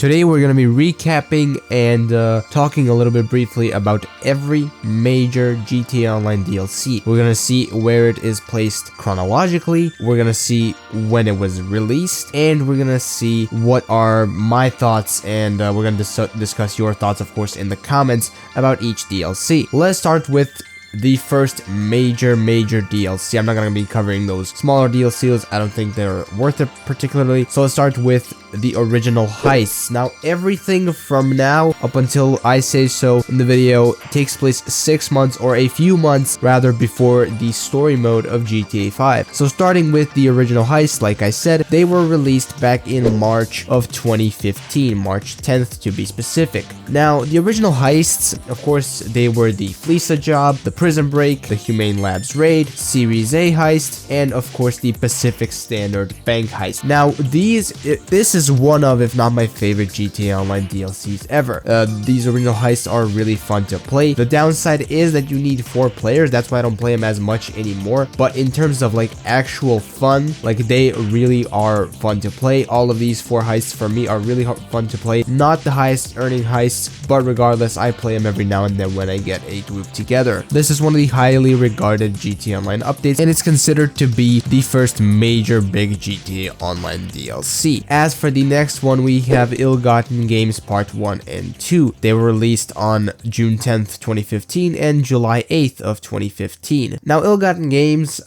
Today we're going to be recapping and talking a little bit briefly about every major GTA Online DLC. We're going to see where it is placed chronologically, we're going to see when it was released, and we're going to see what are my thoughts, and we're going to discuss your thoughts, of course, in the comments about each DLC. Let's start with the first major DLC. I'm not going to be covering those smaller DLCs. I don't think they're worth it particularly. So let's start with the original Heists. Now, everything from now up until I say so in the video takes place 6 months, or a few months rather, before the story mode of GTA 5. So starting with the original Heists, like I said, they were released back in March of 2015, March 10th to be specific. Now, the original Heists, of course, they were the Fleesa job, the Prison Break, the Humane Labs raid, Series A heist, and of course the Pacific Standard Bank heist. Now this is one of, if not my favorite GTA Online DLCs ever. These original heists are really fun to play. The downside is that you need 4 players, that's why I don't play them as much anymore, but in terms of like actual fun, like they really are fun to play. All of these 4 heists for me are really fun to play. Not the highest earning heists, but regardless, I play them every now and then when I get a group together. This is one of the highly regarded GTA Online updates, and it's considered to be the first major big GTA Online DLC. As for the next one, we have Ill-Gotten Games Part 1 and 2. They were released on June 10th, 2015 and July 8th of 2015. Now, Ill-Gotten Games,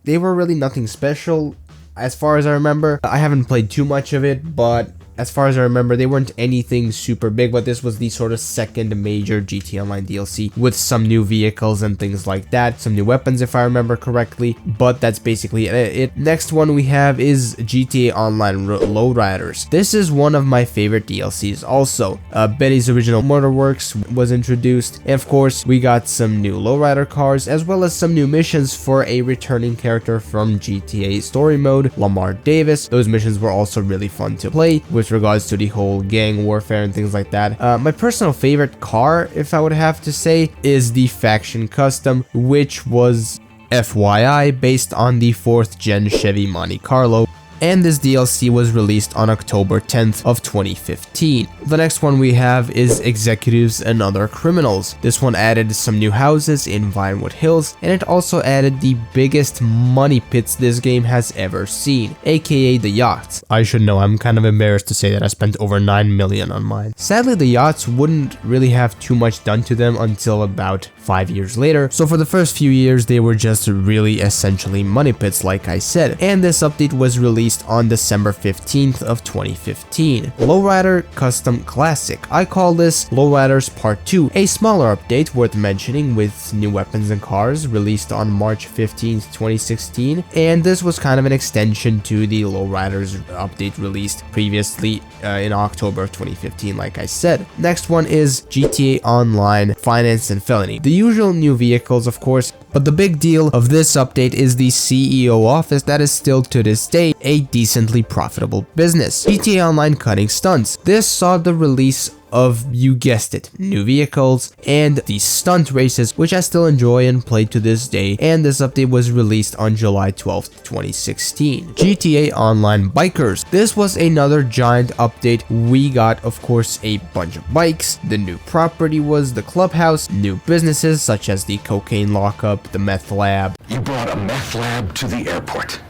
they were really nothing special as far as I remember. I haven't played too much of it, but as far as I remember, they weren't anything super big, but this was the sort of second major GTA Online DLC with some new vehicles and things like that, some new weapons if I remember correctly, but that's basically it. Next one we have is GTA Online Lowriders. This is one of my favorite DLCs also. Betty's Original Motorworks was introduced, and of course we got some new lowrider cars as well as some new missions for a returning character from GTA Story Mode, Lamar Davis. Those missions were also really fun to play with regards to the whole gang warfare and things like that. My personal favorite car, if I would have to say, is the Faction Custom, which was, FYI, based on the 4th gen Chevy Monte Carlo, and this DLC was released on October 10th of 2015. The next one we have is Executives and Other Criminals. This one added some new houses in Vinewood Hills, and it also added the biggest money pits this game has ever seen, aka the Yachts. I should know, I'm kind of embarrassed to say that I spent over 9 million on mine. Sadly, the Yachts wouldn't really have too much done to them until about 5 years later, so for the first few years they were just really essentially money pits, like I said, and this update was released on December 15th of 2015. Lowrider Custom Classic. I call this Lowriders Part 2, a smaller update worth mentioning with new weapons and cars, released on March 15th, 2016, and this was kind of an extension to the Lowriders update released previously in October of 2015, like I said. Next one is GTA Online Finance and Felony. The usual new vehicles, of course, but the big deal of this update is the CEO office that is still to this day a decently profitable business. GTA Online Cunning Stunts. This saw the release of, you guessed it, new vehicles and the stunt races, which I still enjoy and play to this day, and this update was released on July 12th, 2016. GTA Online Bikers. This was another giant update. We got, of course, a bunch of bikes. The new property was the clubhouse, new businesses such as the cocaine lockup, the meth lab. You brought a meth lab to the airport.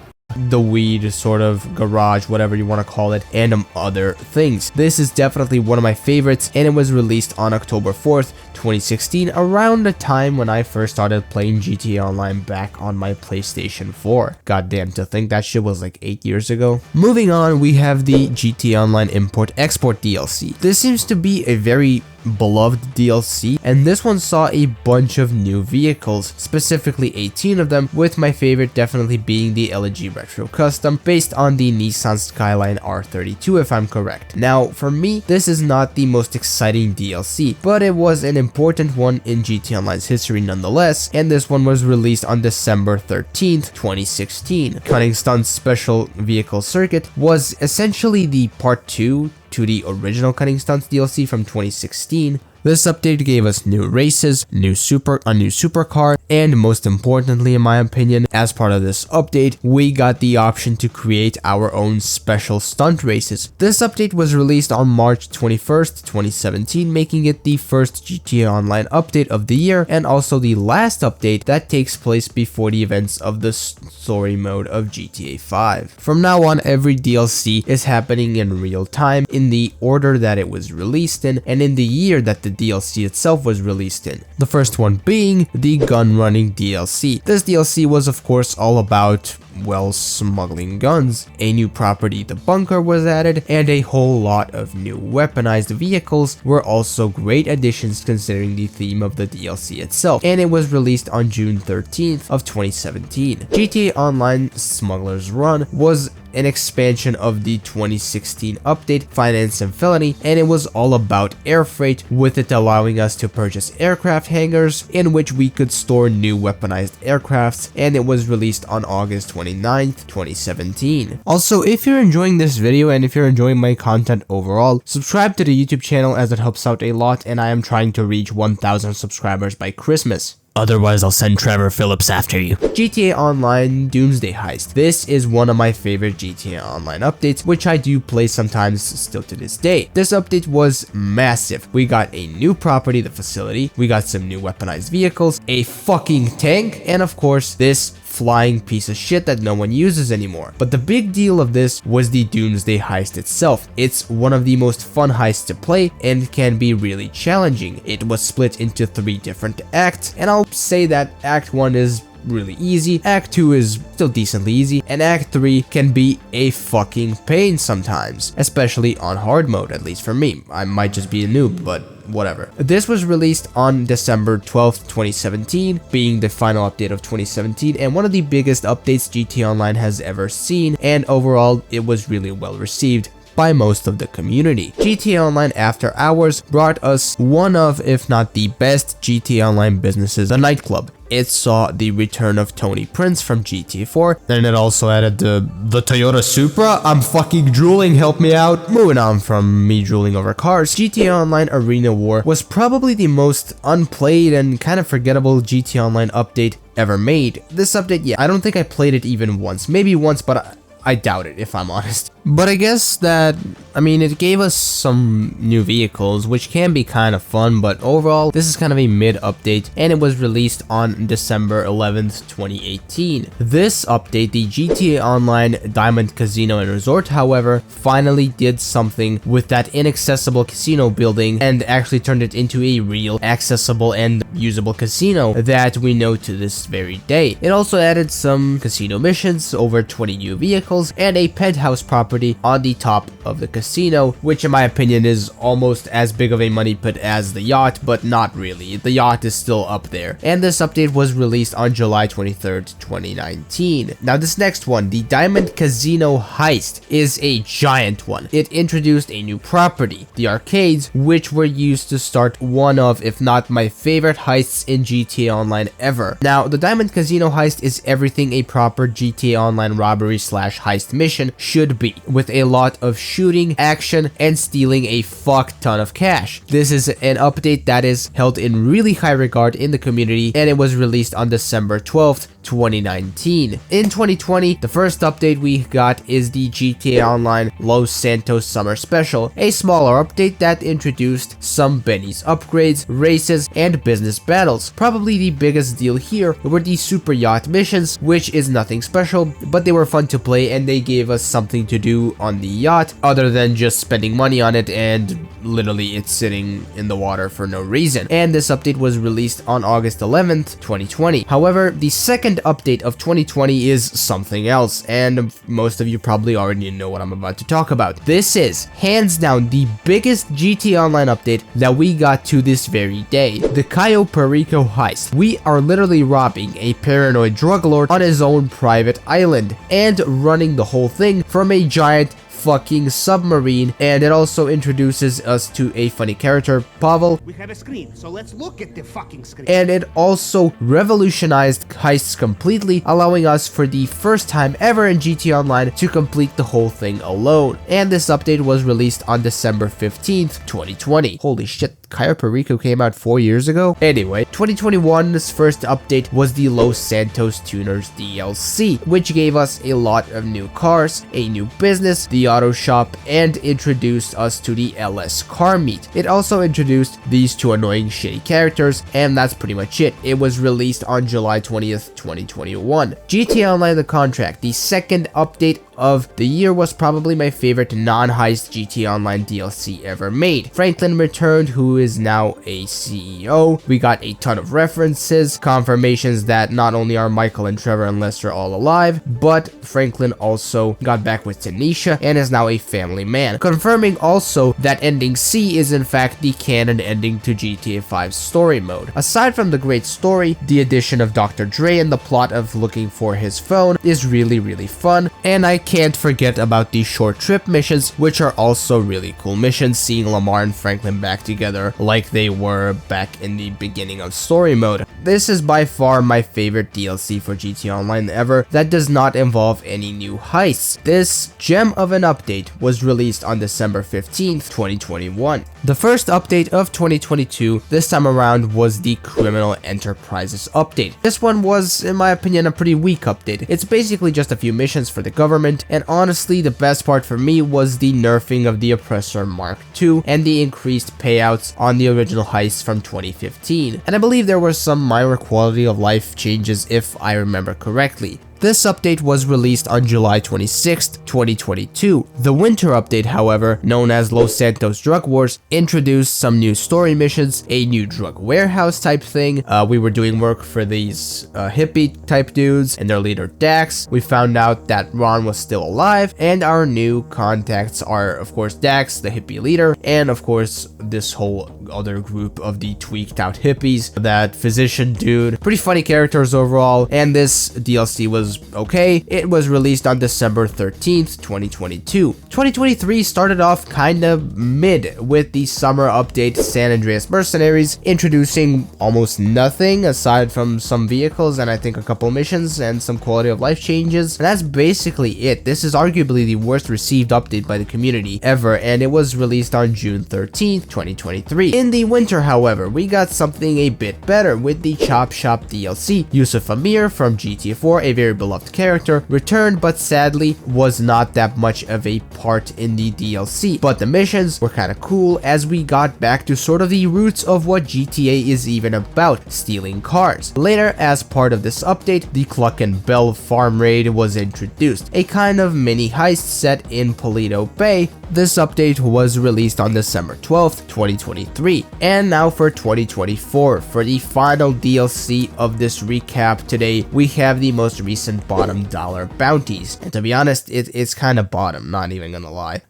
The weed sort of garage, whatever you want to call it, and other things. This is definitely one of my favorites, and it was released on October 4th, 2016, around the time when I first started playing GTA Online back on my PlayStation 4. Goddamn, to think that shit was like 8 years ago. Moving on, we have the GTA Online Import Export DLC. This seems to be a very beloved DLC, and this one saw a bunch of new vehicles, specifically 18 of them, with my favorite definitely being the LG Retro Custom, based on the Nissan Skyline R32 if I'm correct. Now, for me, this is not the most exciting DLC, but it was an important one in GTA Online's history nonetheless, and this one was released on December 13th, 2016. Cunning Stunts Special Vehicle Circuit was essentially the part 2 to the original Cunning Stunts DLC from 2016, This update gave us new races, a new supercar, and most importantly in my opinion, as part of this update, we got the option to create our own special stunt races. This update was released on March 21st, 2017, making it the first GTA Online update of the year and also the last update that takes place before the events of the story mode of GTA 5. From now on, every DLC is happening in real time in the order that it was released in and in the year that the DLC itself was released in. The first one being the gun running DLC. This DLC was of course all about, well, smuggling guns. A new property, the bunker, was added, and a whole lot of new weaponized vehicles were also great additions considering the theme of the DLC itself, and it was released on June 13th of 2017. GTA Online Smuggler's Run was an expansion of the 2016 update Finance and Felony, and it was all about air freight, with it allowing us to purchase aircraft hangars in which we could store new weaponized aircrafts, and it was released on August 29th, 2017. Also, if you're enjoying this video and if you're enjoying my content overall, subscribe to the YouTube channel as it helps out a lot, and I am trying to reach 1,000 subscribers by Christmas. Otherwise, I'll send Trevor Phillips after you. GTA Online Doomsday Heist. This is one of my favorite GTA Online updates, which I do play sometimes still to this day. This update was massive. We got a new property, the facility, we got some new weaponized vehicles, a fucking tank, and of course, this flying piece of shit that no one uses anymore. But the big deal of this was the Doomsday Heist itself. It's one of the most fun heists to play and can be really challenging. It was split into 3 different acts, and I'll say that Act 1 is really easy, Act 2 is still decently easy, and Act 3 can be a fucking pain sometimes, especially on hard mode, at least for me. I might just be a noob, but whatever. This was released on December 12th, 2017, being the final update of 2017 and one of the biggest updates GTA Online has ever seen, and overall it was really well received by most of the community. GTA Online After Hours brought us one of, if not the best GTA Online businesses, the nightclub. It saw the return of Tony Prince from GTA 4, then it also added the Toyota Supra. I'm fucking drooling, help me out. Moving on from me drooling over cars, GTA Online Arena War was probably the most unplayed and kind of forgettable GTA Online update ever made. This update, yeah, I don't think I played it even once, maybe once, but I doubt it, if I'm honest. But I guess that, it gave us some new vehicles, which can be kind of fun, but overall, this is kind of a mid-update, and it was released on December 11th, 2018. This update, the GTA Online Diamond Casino and Resort, however, finally did something with that inaccessible casino building and actually turned it into a real, accessible, and usable casino that we know to this very day. It also added some casino missions, over 20 new vehicles, and a penthouse property on the top of the casino, which in my opinion is almost as big of a money pit as the Yacht, but not really. The Yacht is still up there. And this update was released on July 23rd, 2019. Now this next one, the Diamond Casino Heist, is a giant one. It introduced a new property, the arcades, which were used to start one of, if not my favorite heists in GTA Online ever. Now, the Diamond Casino Heist is everything a proper GTA Online robbery / heist mission should be, with a lot of shooting, action, and stealing a fuck ton of cash. This is an update that is held in really high regard in the community, and it was released on December 12th, 2019. In 2020, the first update we got is the GTA Online Los Santos Summer Special, a smaller update that introduced some Benny's upgrades, races, and business battles. Probably the biggest deal here were the Super Yacht missions, which is nothing special, but they were fun to play and they gave us something to do on the yacht other than just spending money on it and literally it's sitting in the water for no reason. And this update was released on August 11th, 2020. However, the second update of 2020 is something else, and most of you probably already know what I'm about to talk about. This is, hands down, the biggest GTA Online update that we got to this very day, the Cayo Perico Heist. We are literally robbing a paranoid drug lord on his own private island and running the whole thing from a giant fucking submarine, and it also introduces us to a funny character, Pavel. We have a screen, so let's look at the fucking screen. And it also revolutionized heists completely, allowing us for the first time ever in GTA Online to complete the whole thing alone. And this update was released on December 15th, 2020. Holy shit. Cayo Perico came out 4 years ago. Anyway, 2021's first update was the Los Santos Tuners DLC, which gave us a lot of new cars, a new business, the auto shop, and introduced us to the LS car meet. It also introduced these two annoying shitty characters, and that's pretty much it. It was released on July 20th, 2021. GTA Online The Contract, the second update of the year, was probably my favorite non-heist GTA Online DLC ever made. Franklin returned, who is now a CEO. We got a ton of references, confirmations that not only are Michael and Trevor and Lester all alive, but Franklin also got back with Tanisha and is now a family man, confirming also that ending C is in fact the canon ending to GTA 5's story mode. Aside from the great story, the addition of Dr. Dre and the plot of looking for his phone is really fun, and I can't forget about the short trip missions, which are also really cool missions, seeing Lamar and Franklin back together like they were back in the beginning of story mode. This is by far my favorite DLC for GTA Online ever that does not involve any new heists. This gem of an update was released on December 15th, 2021. The first update of 2022 this time around was the Criminal Enterprises update. This one was, in my opinion, a pretty weak update. It's basically just a few missions for the government, and honestly the best part for me was the nerfing of the Oppressor Mark II and the increased payouts on the original heist from 2015. And I believe there were some minor quality of life changes if I remember correctly. This update was released on July 26th, 2022. The winter update, however, known as Los Santos Drug Wars, introduced some new story missions, a new drug warehouse type thing. We were doing work for these hippie type dudes and their leader Dax. We found out that Ron was still alive, and our new contacts are, of course, Dax, the hippie leader, and of course this whole other group of the tweaked out hippies, that physician dude. Pretty funny characters overall, and this DLC was okay. It was released on December 13th, 2022. 2023 started off kinda mid with the summer update San Andreas Mercenaries, introducing almost nothing aside from some vehicles and I think a couple missions and some quality of life changes. And that's basically it. This is arguably the worst received update by the community ever, and it was released on June 13th, 2023. In the winter, however, we got something a bit better with the Chop Shop DLC. Yusuf Amir from GTA 4, a very beloved character, returned, but sadly was not that much of a part in the DLC. But the missions were kind of cool as we got back to sort of the roots of what GTA is even about, stealing cars. Later, as part of this update, the Cluck and Bell farm raid was introduced, a kind of mini heist set in Paleto Bay. This update was released on December 12th, 2023. And now for 2024, for the final DLC of this recap today, we have the most recent bottom dollar bounties. And to be honest, it's kind of bottom, not even gonna lie.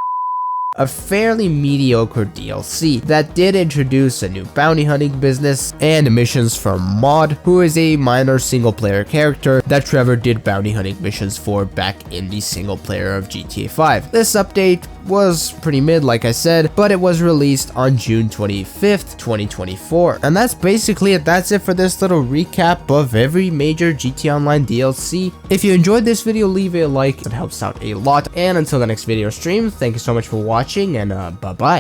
A fairly mediocre DLC that did introduce a new bounty hunting business and missions from Maud, who is a minor single player character that Trevor did bounty hunting missions for back in the single player of GTA 5. This update was pretty mid, like I said, but it was released on June 25th, 2024. And that's basically it. That's it for this little recap of every major GTA Online DLC. If you enjoyed this video, leave a like. It helps out a lot. And until the next video stream, thank you so much for watching, and bye-bye.